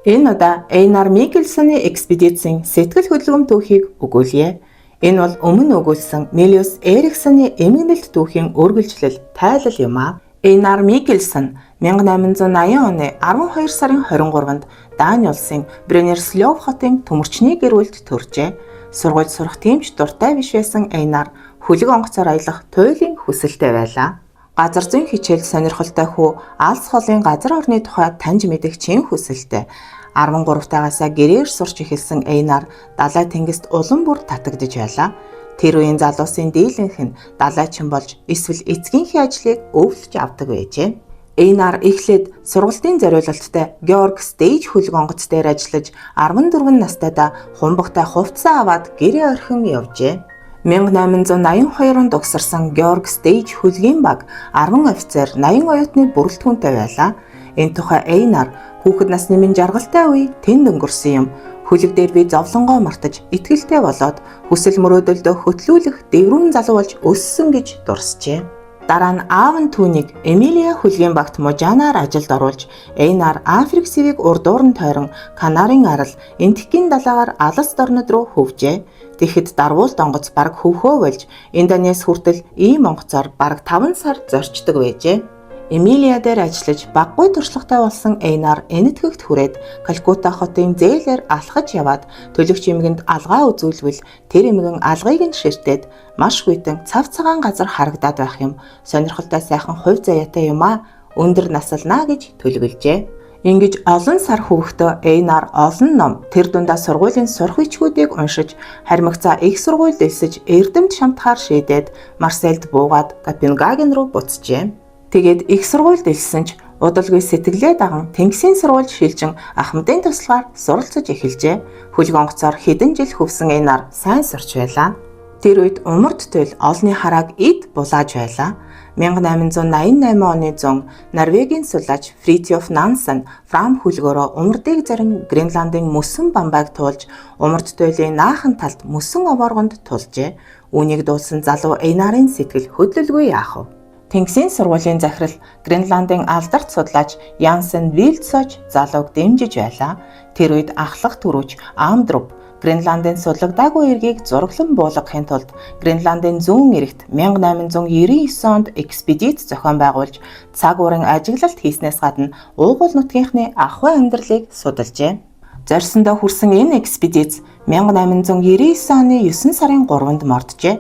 Энэ удаа Эйнар Микельсоны экспедицийн сэтгэл хөдлөм түүхийг өгүүлье. Энэ бол өмнө өгүүлсэн Мелиус Эриксоны эмгэнэлт түүхийн үргэлжлэл тайлал юм а. Эйнар Микельсон 1880 оны 12 сарын 23-нд Дани улсын Бреннерслёв хотын төмөрчний гэр бүлд төржээ. Сургууль сурах тиймч дуртай биш байсан Эйнар хөлөг онгоцоор аялах туйлын хүсэлтэй байлаа. Газар зүйн хичээл сонирхолтой хүү алс холын газар орны тухай таньж мэдэх чин хүсэлтэй. 13 тагасаа гэрээр сурч эхэлсэн Эйнар далай тэнгист улам бүр татагдж байлаа. Тэр үеийн залуусын дийлэнх нь далайчин болж эсвэл эцгийнхээ ажлыг өвлөж авдаг байжээ. Эйнар эхлээд сургалтын зориулалттай Георг Стейж хөлөг онгоц дээр ажиллаж 14 настайдаа хумбагтай хувцас аваад гэрээ орхин явжээ. 1882 онд угсарсан Георг Стейж хөлгийн баг 10 офицер 80 оюутны бүрэлдэхүүнтэй байлаа. Энэ тухай Эйнар хүүхэд насны минь жаргалтай үе тэнд өнгөрсөн юм. Хөлөг дээр би зовлонгоо мартаж итгэлтэй болоод хүсэл мөрөөдөлдөө хөтлүүлэх дэврүүн залуу болж өссөн гэж дурсжээ. Дараа нь аав нь түүнийг Эмилиа хөлгийн багт мужаанаар ажилд оруулж Эйнар Африк сэвийг урдуур нь тойрон Канарын арал энтхийн далайгаар алс дорнод руу хөвжээ. Тэгэхэд дарвуулт онгоц бараг хөвхөө болж Индонез хүртэл ийм онгоцоор бараг 5 сар зорчдог байжээ. Эмилиа дээр ажиллаж баггүй туршлагатай болсон Эйнар энэтхэгт хүрээд Калкутта хотын зээлээр алхаж яваад төлөгч эмгэнд алгаа үзүүлвэл тэр эмгэн алгыг нь ширтээд маш хүйтэн цав цагаан газар харагдаад байх юм. Сонирхолтой сайхан хувь заяатай юм а. Өндөр насалнаа гэж төлөвлөжээ. Ингэж олон сар хөвгтөө Эйнар олон ном тэр дундаа сургуулийн сурах бичгүүдийг уншиж хармагцаа их сургуульд элсэж эрдэмт шамтахаар шийдээд Марсельд буугаад Копенгаген руу буцжээ. Тэгээд их сургуульд элсэн ч удалгүй сэтгэлээ даган тэнгисийн сургуульд шилжин Ахмадын туслагаар суралцж эхэлжээ. Хөлөг онгоцоор хэдэн жил хөвсөн Эйнар сайн сурч байлаа. Тэр үед умард туйл олны харааг эд булааж байлаа. 1888 оны 100 Норвегийн суллаач Фритьёф Нансен Фрам хөлгөөрөө умардыг зарин Гренландын мөсөн бамбайг туулж умард туйлын наахан талд мөсөн овооргонд тулжээ. Үүнийг дуулсан залуу Эйнарын сэтгэл хөдлөлгүй яах вэ? Тэнгисийн сургуулийн захирал Гренландын алдарт судлаач Янсен Вильдсоч залууг дэмжиж байлаа. Тэр үед ахлах түрүүч Амдруп Гренландын судлагдаагүй эргийг зураглан буулгахын тулд Гренландын зүүн эрэгт 1899 онд экспедиц зохион байгуулж цаг уурын ажиглалт хийснээс гадна уугуул нутгийнхны ахуй амьдралыг судалжээ. Зорьсондоо хүрсэн энэ экспедиц 1899 оны 9 сарын 3-нд морджээ.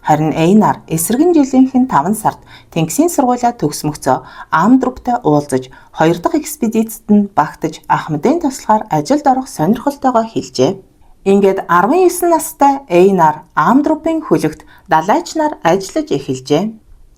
Харин Эйнар эсрэгэн жилийнхэн 5 сард Тэнгисийн сургуулиа төгсмөгцөө Амдруптай уулзаж 2 дахь экспедицэд нь багтаж Ахмадын туслагаар ажилд орох сонирхолтойгоо хэлжээ. Ингээд 19 настай Эйнар Амдрупын хөлөгт далайчнаар ажиллаж эхэлжээ.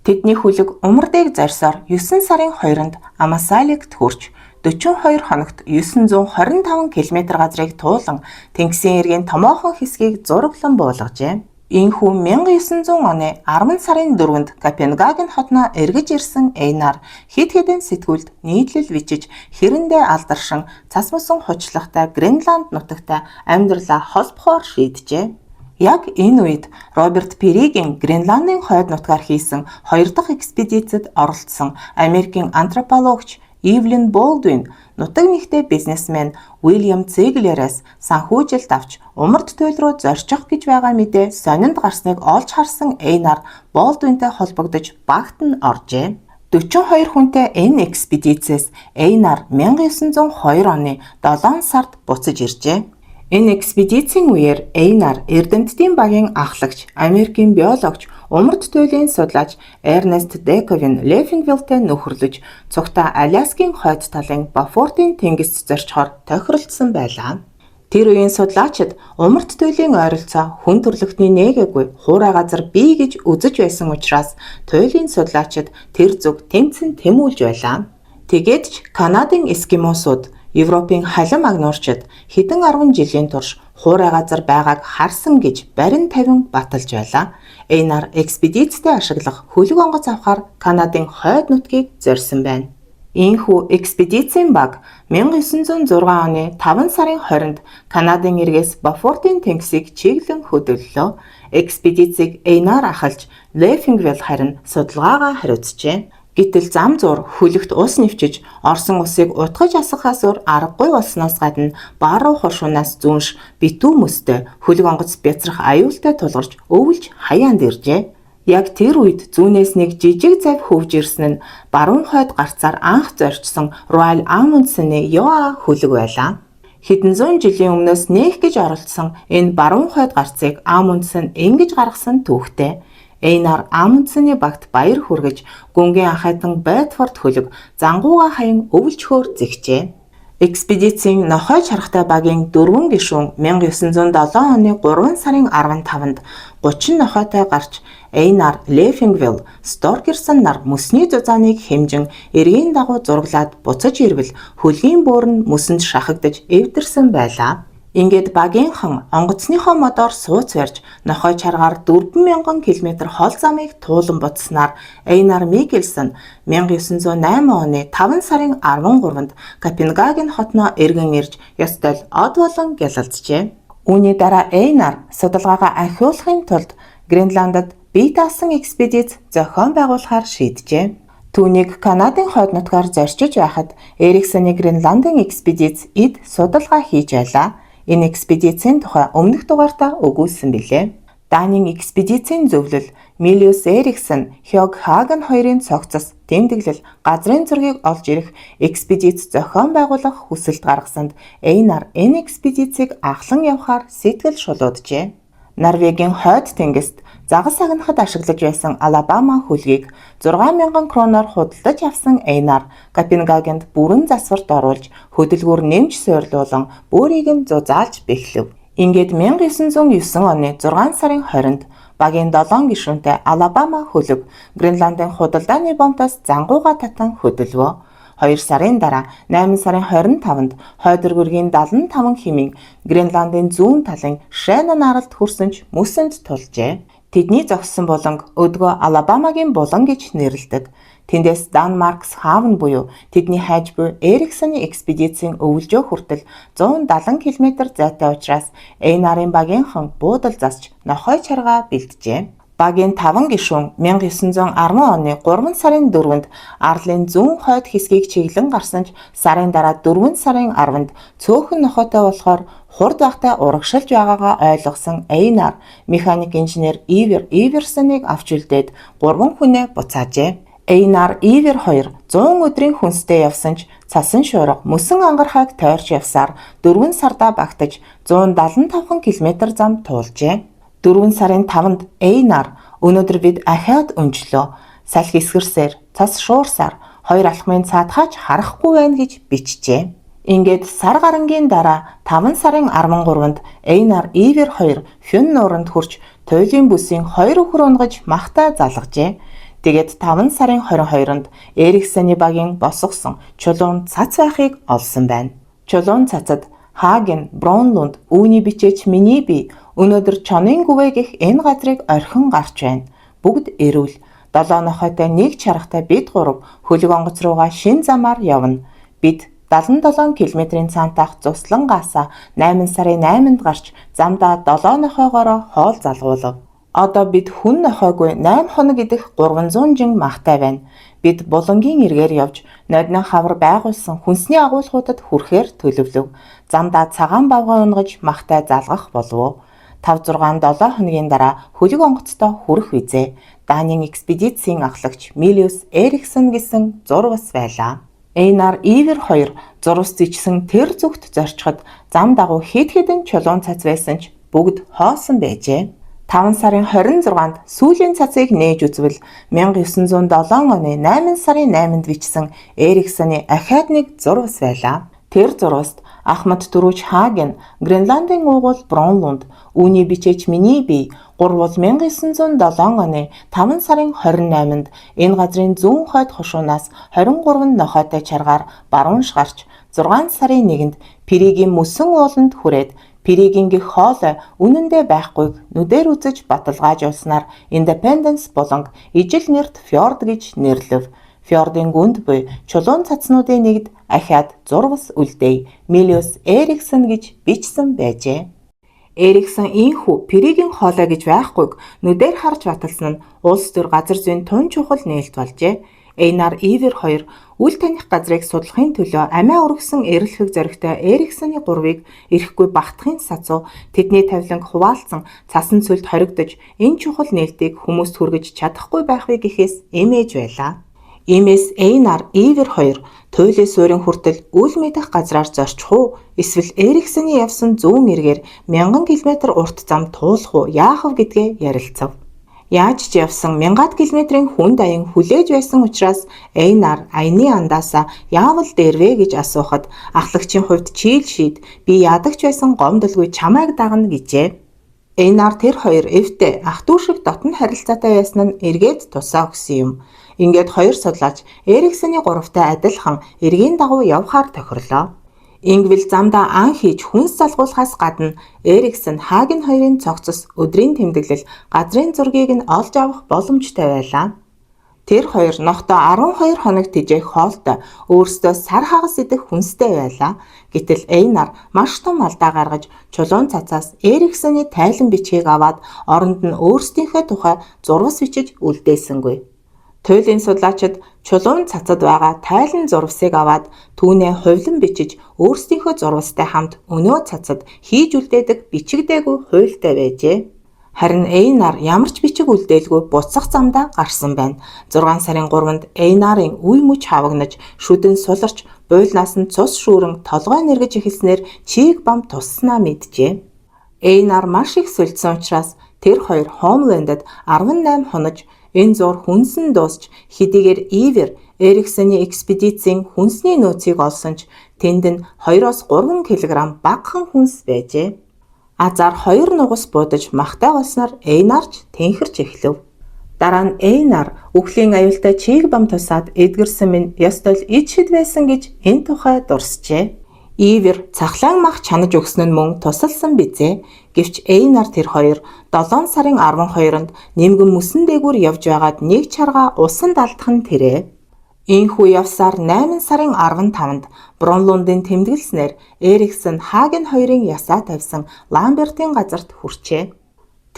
Тэдний хөлөг умардыг зарсаар 9 сарын 2-нд Амасалигт хүрч 42 хоногт 925 км газрыг туулан Тэнгисийн эргийн томоохон хэсгийг зураглан буулгажээ. Ийхүү 1900 оны 10 сарын 4-нд Копенгаген хотноо эргэж ирсэн Эйнар хэд хэдэн сэтгүүлд нийтлэл бичиж хэрэндээ алдаршин цас мөсөн хучлахтай Гренланд нутагтай амьдралаа холбохоор шийджээ. Яг энэ үед Роберт Перигийн Гренландын хойд нутгаар хийсэн 2 дахь экспедицэд оролцсон Америкийн антропологч Ивлин Болдуин нутаг нэгтээ бизнесмен Уильям Цеглерээс санхүүжилт авч умард туйл руу зорчих гэж байгаа мэдээ сонинд гарсныг олж харсан Эйнар Болдуинтай холбогдож багт нь оржээ. 42 хүнтэй энэ экспедицээс Эйнар 1902 оны 7 сард буцаж иржээ. Энэ экспедицийн үеэр Эйнар эрдэмтдийн багийн ахлагч, Америкийн биологч, умард туйлын судлаач Эрнест Дековин Лефенвилтэй нөхөрлөж цугтаа Аляскийн хойд талын Бафортын тэнгист зорчхоор тохиролцсон байлаа. Тэр үеийн судлаачид умард туйлын ойролцоо хүн төрлөختний нээгээгүй хуурай газар бий гэж үзэж байсан учраас туйлын судлаачид тэр зүг тэмцэн тэмүүлж байлаа. Тэгээд ч Канадын эскимосууд Европын халин магнуурчид хэдэн 10 жилийн турш хуурай газар байгааг харсан гэж барин тавин баталж байлаа. Эйнар экспедицтэй ашиглах хөлөг онгоц авахар Канадын хойд нутгийг зорьсон байна. Ийхүү экспедицийн баг 1906 оны 5 сарын 20-нд Канадын эргээс Бафортын тэнгисийг чиглэн хөдөллөө. Экспедицийг Эйнар ахалж Лефенвил харин судалгаагаа хариуцжээ. Гэтэл зам зуур хөлөгт ус нэвчиж орсон усыг утгаж асахаас өөр аргагүй болсноос гадна бар руу хуршуунаас зүүнш битүү мөстэй хөлөг онгоц бяцрах аюултай тулгарч өвлж хаяанд иржээ. Яг тэр үед зүүнээс нэг жижиг завь хөвж ирсэн нь баруун хойд гарцаар анх зорьчсон Royal Amundsen-ы Yoa хөлөг байлаа. Хэдэн зуун жилийн өмнөөс нээх гэж оролцсон энэ баруун хойд гарцыг Amundsen ингэж гаргасан түүхтэй. Einar Amundsen-ы багт баяр хүргэж гүнгийн анхайтан Bedford хөлөг зангууга хаян өвлжхөөр зэгчээ. Экспедицийн нохой чаргатай багийн 4 гишүүн 1907 оны 3 сарын 15-нд 30 нохойтой гарч Einar Lefingwell, Storkerson нар мөсний зузааныг хэмжин эргийн дагуу зураглаад буцаж ирвэл хөлгийн бөөр нь мөсөнд шахагдаж эвдэрсэн байлаа. Ингээд багийнхан онгоцныхоо модоор сууц барьж нохой чаргаар 4000 км хол замыг туулан буцснаар Einar Mikkelsen 1908 оны 5 сарын 13-нд Копенгаген хотноо эргэн ирж ёстой од болон гялалзжээ. Үүний дараа Einar судалгаагаа ахиулахын тулд Гренландад бие даасан экспедиц зохион байгуулахаар шийджээ. Түүнийг Канадын хойд нутгаар зорчиж байхад Эриксоны Гренландын экспедиц эд судалгаа хийж байлаа. Энэ экспедицийн тухай өмнөх дугаартаа өгүүлсэн билээ. Данийн экспедицийн зөвлөл Milius Erikson, Hugh Hagen хоёрын цогцос тэмдэглэл газрын зургийг олж ирэх экспедиц зохион байгуулах хүсэлт гаргасанд Einar энэ экспедицийг ахлан явахаар сэтгэл шулууджээ. Норвегийн хойд тэнгист загас агнахад ашиглаж байсан Алабама хөлгийг 6000 кроноор худалдаж авсан Einar Копенгагенд бүрэн засварт оруулж хөдөлгүүр нэмж суйрлуулан бөөрийг нь зузаалж бэхлэв. Ингээд 1909 оны 6 сарын 20-нд багийн 7 гишүүнтэй Алабама хөлөг Гренландын худалдааны бомтоос зангууга татан хөдөлвөө. 2 сарын дараа 8 сарын 25-нд Хойдоргүргийн 75 хэмээн Гренландын зүүн талын Шеннон аралд хүрсэнч мөсөнд тулжээ. Тэдний зогссон буланг өдгөө Алабамагийн булан гэж нэрлэдэг. Тэндээс Danmarkshavn буюу тэдний хайж буй Эриксоны экспедицийн өвлжөө хүртэл 170 км зайтай учраас Einар-ын багийнхан буудал засч нохой чаргаа бэлджээ. Багийн 5 гишүүн 1910 оны 3 сарын 4-нд Арлын зүүн хойд хэсгийг чиглэн гарсан ч сарын дараа 4 сарын 10-нд цөөхөн нохойтой болохоор хурд байхтай урагшилж байгаагаа ойлгосон Einar механик инженер Ivar Iversen-ыг авч үлдээд 3 хүнээ буцаажээ. Einar Ivar 2 100 өдрийн хүнстэй явсан ч цасан шуурга мөсөн ангархайг тойрч явсаар 4 сардаа багтаж 175 км зам туулжээ. 4 сарын 5-нд Einar өнөөдөр бид ахиад өнжлөө. Салхи эсгэрсээр, цас шуурсаар 2 алхмын цаадхаач харахгүй байна гэж бичжээ. Ингээд сар гарангийн дараа 5 сарын 13-нд Einar Ivar 2 Fyn нууранд хүрч туйлын бүсийн 2 өхөр унгаж махтай залгажээ. Тэгээд 5 сарын 22-нд Эриксоны багийн босгосон чулуун цац байхыг олсон байна. Чулуун цацад Hagen, Bronlund, үүний бичээч миний бие өнөөдөр чонын гүвэ гэх энэ газрыг орхин гарч байна. Бүгд эрүүл. 7 нохойтой нэг чаргатай бид 3 хөлөг онгоц руугаа шин замаар явна. Бид 77 км-ийн цаантайх Зуслангаасаа 8 сарын 8-нд гарч замдаа 7 нохойгоороо хоол залгуулав. Одоо бид хүн нохойгүй 8 хоног идэх 300 жин махтай байна. Бид булангийн эргээр явж нодны хавар байгуулсан хүнсний агуулгуудад хүрэхээр төлөвлөв. Замдаа цагаан бавгаа унгаж махтай залгах болов. 5-6-7 хоногийн дараа хөлөг онгоцтой хүрэх визээ. Данийн экспедицийн ахлагч Milius Erikson гэсэн зурвас байлаа. Einar Ivar 2 зурвас зичсэн тэр зүгт зорчход зам дагуу хэд хэдэн чулуун цац байсан ч бүгд хоосон байжээ. 5 сарын 26-нд сүүлийн цацыг нээж үзвэл 1907 оны 8 сарын 8-нд бичсэн Эриксоны ахиад нэг зурвас байлаа. Тэр зурваст Ахмад дөрвж Hagen, Гренландын уугуул Bronlund, үүний бичээч миний бие 3 бол 1907 оны 5 сарын 28-нд энэ газрын зүүн хойд хушуунаас 23 нохойтой чаргаар баруунш гарч 6 сарын 1-нд Пиригийн мөсөн ууланд хүрээд Пиригийн гих хоолой үнэндээ байхгүйг нүдээр үзэж баталгаажуулснаар Independence болон ижил нэрт Fjord гэж нэрлэв. Fjord-ын гүнд буй чулуун цацнуудын нэгд ахиад зурвас үлдээе. Milius Erikson гэж бичсэн байжээ. Эриксон ийхүү Пиригийн хоолой гэж байхгүйг нүдээр харж баталсан нь улс төр газар зүйн тун чухал нээлт болжээ. Эйнар Ивер 2 үл таних газрыг судлахын төлөө амиа өргөсөн эрэлхэг зоригтой Эриксоны 3-ыг эрэхгүй багтахын сацуу тэдний тавиланг хуваалцсан цасан цөлд хоригдож энэ чухал нээлтийг хүмүүст хүргэж чадахгүй байх вэ гэхээс эмээж байлаа. Иймээс Эйнар Ивер 2 туйлын суурин хүртэл үл мэдэх газраар зорчих уу эсвэл Эриксоны явсан зүүн эргээр 1000 км урт зам туулах уу яах вэ гэдгээ ярилцав. Яаж ч явсан 1000 км-ийн хүн даян хүлээж байсан учраас Эйнар аяны андаасаа яавал дээрвэ гэж асуухад ахлагчийн хувьд чийл шийд би ядагч байсан гомдолгүй чамайг дагна гэжээ. Эйнар тэр хоёр эвтэ ах дүү шиг дотн харилцаатай байсан нь эргээд тусаа өгсөн юм. Ингээд хоёр судлаач Эриксоны 3-тай адилхан эргийн дагуу явхаар тохирлоо. Ингвил замдаа ан хийж хүнс залгуулахаас гадна Эриксон Хаген хоёрын цогцос өдрийн тэмдэглэл газрын зургийг нь олж авах боломжтой байлаа. Тэр хоёр нохдоо 12 хоног тэжээх хоолтой өөрсдөө сар хагас идэх хүнстэй байлаа. Гэтэл Эйнар маш том алдаа гаргаж чулуун цацаас Эриксоны тайлан бичгийг аваад оронд нь өөрсдийнхөө тухай зурвас бичиж үлдээсэнгүй. Туйлын судлаачид чулуун цацад байгаа тайлан зурвасыг аваад түүнээ хувлан бичиж өөрсдийнхөө зурвастай хамт өнөө цацад хийж үлдээдэг бичигдээгүй хуйлтай байжээ. Харин Эйнар ямар ч бичиг үлдээлгүй буцах замдаа гарсан байна. 6 сарын 3-нд Эйнарын үе мөч хавагнаж, шүдэн суларч, буйлнаас нь цус шүүрэн толгой нэргэж эхэлснээр чийг бам тусснаа мэджээ. Эйнар маш их сүлдсөн учраас тэр хоёр Хоумлендад 18 хонож энэ зур хүнсэн дуусч хэдийгээр Ивер Эриксоны экспедицийн хүнсний нөөцийг олсон ч тэнд нь 2-3 кг багахан хүнс байжээ. Азар 2 нугас буудаж махтай болсноор Эйнарч тэнхэрч эхлэв. Дараа нь Эйнар үхлийн аюултай чийг бам тусаад эдгэрсэн минь ёстол ичхэд байсан гэж энэ тухай дурсжээ. Ивер цахлаан мах чанаж өгсөн нь мөн тусалсан бизээ. Гэвч Эйнар тэр хоёр 7 сарын 12-нд нэмгэн мөсөн дээгүүр явж байгаад нэг чарга усанд алдах нь тэрэ. Ийхүү явсаар 8 сарын 15-нд Бронлундын тэмдэглэснээр Эриксон Хаген хоёрын ясаа тавьсан Ламбертийн газарт хүрчээ.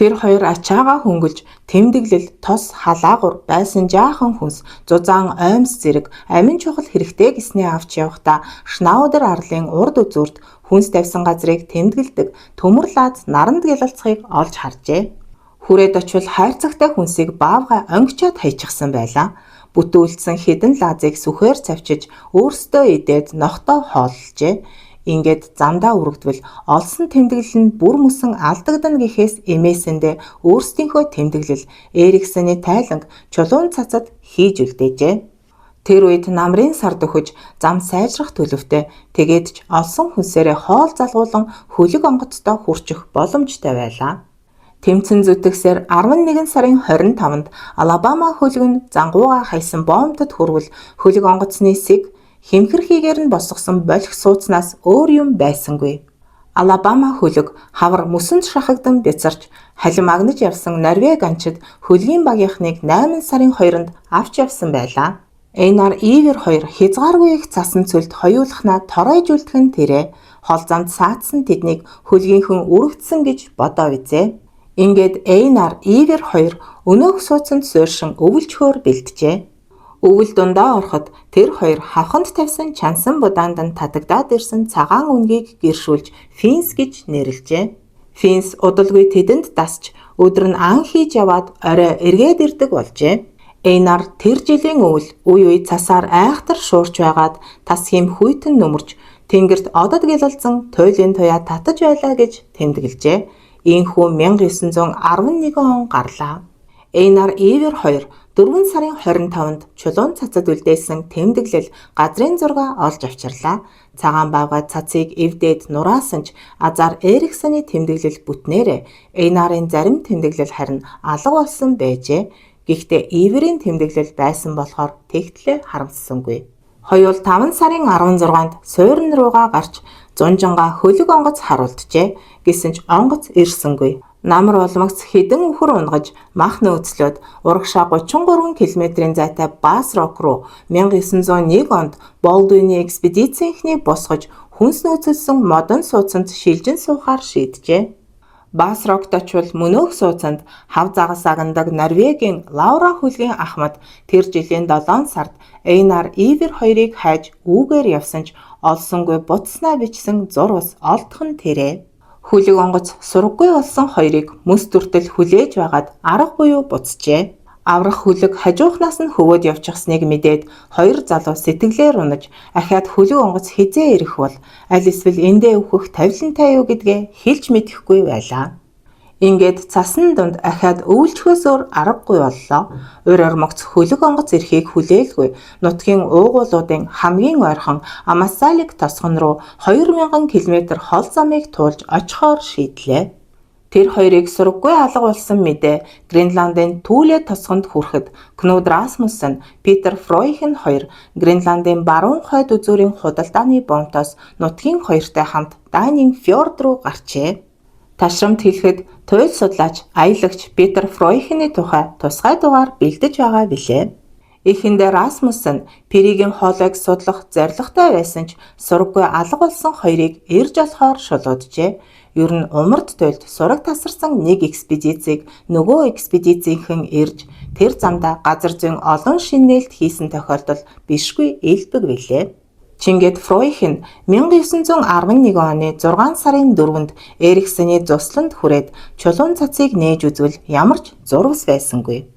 Тэр хоёр ачаагаа хөнгөлж тэмдэглэл тос халаагур байсан жаахан хүнс зузаан оймс зэрэг амин чухал хэрэгтэй гэснээ авч явахдаа Шнаудер арлын урд үзүүрт хүнс тавьсан газрыг тэмдэглэдэг төмөр лаз наранд гялалцахыг олж харжээ. Хүрээд очвол хайрцагтай хүнсийг баавгай онгичоод хайчихсан байлаа. Бүтүүлсэн хідэн лазыг сүхээр цавчиж өөрсдөө идээд нохдоо хооллжээ. Ингээд замдаа үргэлжлэл олсон тэмдэглэл нь бүр мөсөн алдагдана гэхээс эмээсэндээ өөрсдийнхөө тэмдэглэл Эриксоны тайланг чулуун цацад хийж үлдээжээ. Тэр үед намрын сард өхөж зам сайжрах төлөвтэй тэгээд ч олсон хүнсээрээ хоол залгуулan хөлөг онгоцтой хүрчих боломжтой байлаа. Тэмцэн зүтгэсээр 11 сарын 25-нд Алабама хөлөг нь зангууга хайсан бомбтод хүрвэл хөлөг онгоцны сэг хэмхэрхийгээр нь босгосон болох сууцнаас өөр юм байсангүй. Алабама хөлөг хавар мөсөнд шахагдан бяцарч халим агнаж явсан Норвеги анчид хөлгийн багийнхныг 8 сарын 2-нд авч явсан байлаа. Эйнар Ивер 2 хязгааргүй их цасан цөлд хоёулахнаа торойж үлдэх нь тэрэ. Хол замд саадсан тэднийг хөлгийнхэн үрэгдсэн гэж бодоо үзээ. Ингээд Эйнар Ивер 2 өнөөх сууцанд суурьшин өвөлчхөөр бэлджээ. Өвөл дундаа ороход тэр хоёр хавханд тавьсан чансан будаанд нь татагдаад ирсэн цагаан үнгийг гэршүүлж Финс гэж нэрлэжээ. Финс удалгүй тэдэнд дасч өдөр нь ан хийж яваад орой эргээд ирдэг болжээ. Эйнар тэр жилийн өвөл үе үе цасаар айхтар шуурч байгаад тас хим хүйтэн нөмөрч тэнгэрт одод гялалзан туйлын туяа татаж байлаа гэж тэмдэглэжээ. Ийхүү 1911 он гарлаа. Эйнар Ивер 2 4 сарын 25-нд чулуун цацад үлдээсэн тэмдэглэл газрын зураг олж авчирлаа. Цагаан баавгай цацыг эвдээд нураасан ч Азар Эриксоны тэмдэглэл бүтнээрээ Эйнарын зарим тэмдэглэл харин алга болсон байжээ. Гэхдээ Иверийн тэмдэглэл байсан болохоор тэгтлээ харамссангүй. Хоёул 5 сарын 16-нд суурин руугаа гарч зунжанга хөлөг онгоц харуулджээ. Гэсэн ч онгоц ирсэнгүй. Намар улмагц хідэн үхэр унгаж мах нөөцлөөд урагшаа 33 км-ийн зайтай Бас Рок руу 1901 онд Болдуины экспедицийнхнийг босгож хүнс нөөцөлсөн модон сууцанд шилжин суухаар шийджээ. Басрогт очвол мөнөөх сууцанд хав загас агандаг Норвегийн Лаура хүлгийн Ахмад тэр жилийн 7 сард Эйнар Ивер хоёрыг хайж үүгээр явсан ч олсонгүй буцснаа бичсэн зурвас олдох нь тэрэ. Хүлэг онгоц сураггүй болсон хоёрыг мөс дүртэл хүлээж байгаад арга буюу буцжээ. Аврах хүлэг хажуухнаас нь хөвөөд явчихсныг мэдээд хоёр залуу сэтгэлээр унаж ахаад хүлэг онгоц хизээ ирэх бол аль эсвэл эндээ өвхөх тавилантай юу гэдгээ хэлж мэдэхгүй байлаа. Ингээд цасны дунд ахаад өвлчхөөс өөр аргагүй боллоо. Уур ормогц хүлэг онгоц ирэхийг хүлээлгүй нутгийн уугуулуудын хамгийн ойрхон Амасалик тосгон руу 2000 км хол замыг туулж очихоор шийдлээ. Тэр хоёрыг сураггүй алга болсон мэдээ Гренландын Түлэ тосгонд хүрэхэд Кнуд Расмуссен, Питер Фройхен хоёр Гренландын баруун хойд үзүүрийн худалдааны бомтоос нутгийн хоёртой хамт Данийн фьорд руу гарчээ. Ташрамт хэлэхэд туйл судлаач аялагч Питер Фройхений тухай тусгай дугаар бэлдэж байгаа билээ. Эхэндээ Расмуссен Перигийн хоолойг судлах зорилготой байсан ч сураггүй алга болсон хоёрыг ирж олохоор шулууджээ. Ер нь умард туйлд сураг тасарсан нэг экспедицийг нөгөө экспедицийнхэн ирж тэр замдаа газар зүйн олон шинэлт хийсэн тохиолдол бишгүй элбэг билээ. Чингээд Фройхен 1911 оны 6 сарын 4-нд Эриксений зусланд хүрээд чулуун цацыг нээж үзвэл ямар ч зурвас байсангүй.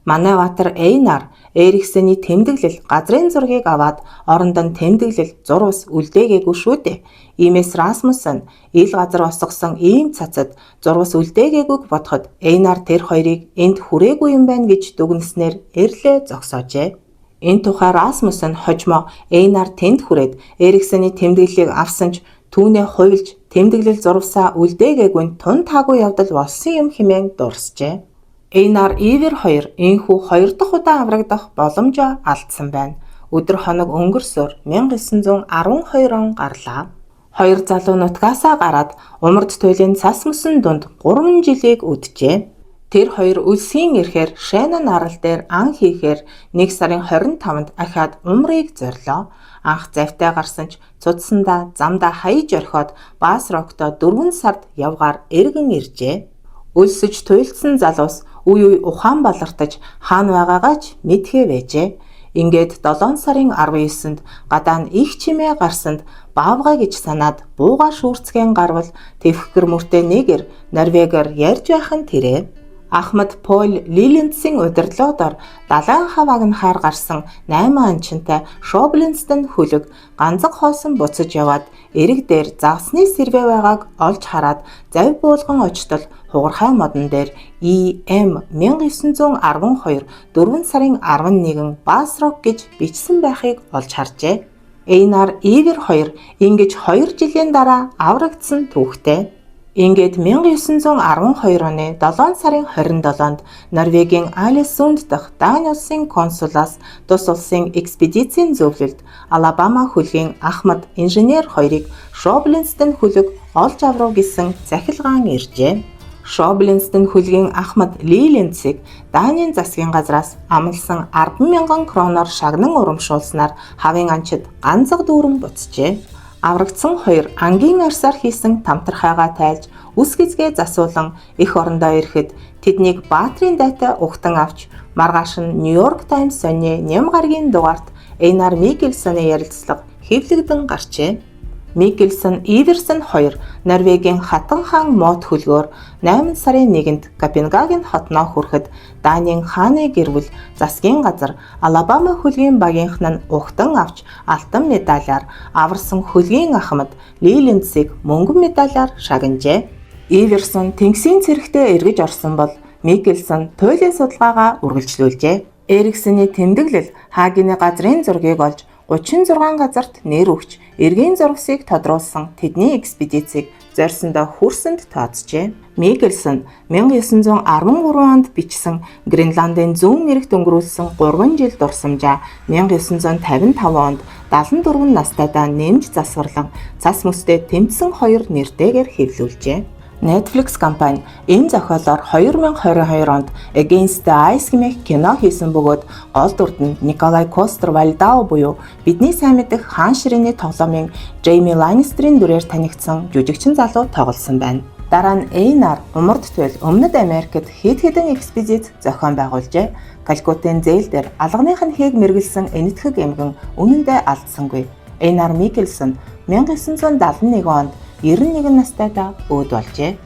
Манай баатар Эйнар Эриксений тэмдэглэл газрын зургийг аваад орондоо тэмдэглэл зурвас үлдээгээгүй шүү дээ. Иймээс Расмуссен ил газар босгосон ийм цацад зурвас үлдээгээгүйг бодоход Эйнар тэр хоёрыг энд хүрээгүй юм байна гэж дүгнэснээр эрлээ зогсоожээ. Энэ тухай Расмуссен хожимо Эйнар тэнд хүрээд Эриксений тэмдэглэлийг авсан ч түүнээ хувилж тэмдэглэл зурвасаа үлдээгээгүй тун таагүй явдал болсон юм хэмээн дурсжээ. Эйнар Ивер хоёр энхүү 2 дахь удаа аврагдах боломжоо алдсан байна. Өдөр хоног өнгөрсөөр 1912 он гарлаа. Хоёр залуу нутгаасаа гараад умард туйлын цас мөсөн дунд 3 жилийг үджээ. Тэр хоёр үлсийн ирэхээр Шеннон арал дээр ан хийхээр 1 сарын 25-нд ахаад умрыг зорлоо. Анх завтай гарсан ч цудсандаа замдаа хаяж орхиод Басрогтоо 4 сард явгаар эргэн иржээ. Өлсөж туйлдсан залуус үе үе ухаан балартаж хаана байгаагаа ч мэдхээ байжээ. Ингээд 7 сарын 19-нд гадаа нь их чимээ гарсанд баавга гэж санаад бууга шүүрцгэн гарвал тэвхгэр мөртэй нэгэр Норвегоор ярьж байх нь тэрэ. Ахмад Пол Лилендсийн удирдлагуудаар далайн хавааг нь хаар гарсан 8 анчинтай Шоблинстен хүлэг ганцаг хоосон буцаж яваад эрэг дээр загсны сэрвэ байгааг олж хараад завь буулган очтол хугархай модон дээр EM 1912 4 сарын 11 Басрог гэж бичсэн байхыг олж харжээ. Эйнар Ивер хоёр ингэж 2 жилийн дараа аврагдсан түүхтэй. Ингээд 1912 оны 7 сарын 27-нд Норвегийн Алесунд дахь Дани улсын консулаас тус улсын экспедицийн зөвлөлд Алабама хүлгийн Ахмад инженер хоёрыг Шоблинстен хүлэг олж авруу гэсэн захилгаан иржээ. Шоблинстен хүлгийн Ахмад Лилендсийг Данийн засгийн газраас амлсан 10,000 кроноор шагнан урамшуулснаар хавийн анчид ганцаг дүүрэн буцжээ. Аврагдсан хоёр ангийн арьсаар хийсэн тамтархайгаа тайлж үс гизгээ засуулан эх орондоо ирэхэд тэднийг баатрийн дайтай угтан авч маргааш нь Нью-Йорк Таймс сони ням гарагийн дугаарт Эйнар Микельсоны ярилцлага хэвлэгдэн гарчээ. Микельсон Иверсен хоёр Норвегийн хатан хаан мод хөлгөөр 8 сарын 1-нд Копенгаген хотноо хүрэхэд Данийн хааны гэрвэл засгийн газар Алабама хөлгийн багийнх нь угтан авч алтан медалиар аварсан хөлгийн Ахмад Лилендсийг мөнгөн медалиар шагнажээ. Иверсен тэнгисийн цэрэгтээ эргэж орсон бол Микельсон туйлын судалгаагаа үргэлжлүүлжээ. Эриксений тэмдэглэл Хаагины газрын зургийг олж 36 газарт нэр өгч эргийн зургасыг тодруулсан тэдний экспедицийг зорьсондоо хүрсэнд тооцжээ. Микельсон 1913 онд бичсэн Гренландын зүүн нэрэгт өнгөрүүлсэн 3 жил дурсамжаа 1955 онд 74 настайдаа нэмж засварлан цас мөстэй тэмцсэн 2 нэртэйгээр хэвлүүлжээ. Netflix компани энэ зохиолоор 2022 онд Against the Ice гэмэх кино хийсэн бөгөөд гол дүрд нь Николай Костер-Вальдау буюу бидний сайн мэдэх хаан ширээний тоглоомын Джейми Ланнистерийн дүрээр танигдсан жүжигчин залуу тоглосон байна. Дараа нь Эйнар умард туйл Өмнөд Америкт хэд хэдэн экспедиц зохион байгуулжээ. Калькутын зээл дээр алганых нь хээг мэргэлсэн энэтхэг эмгэн үнэндээ алдсангүй. Эйнар Микельсон 1971 онд 91 настайдаа өөд болжээ.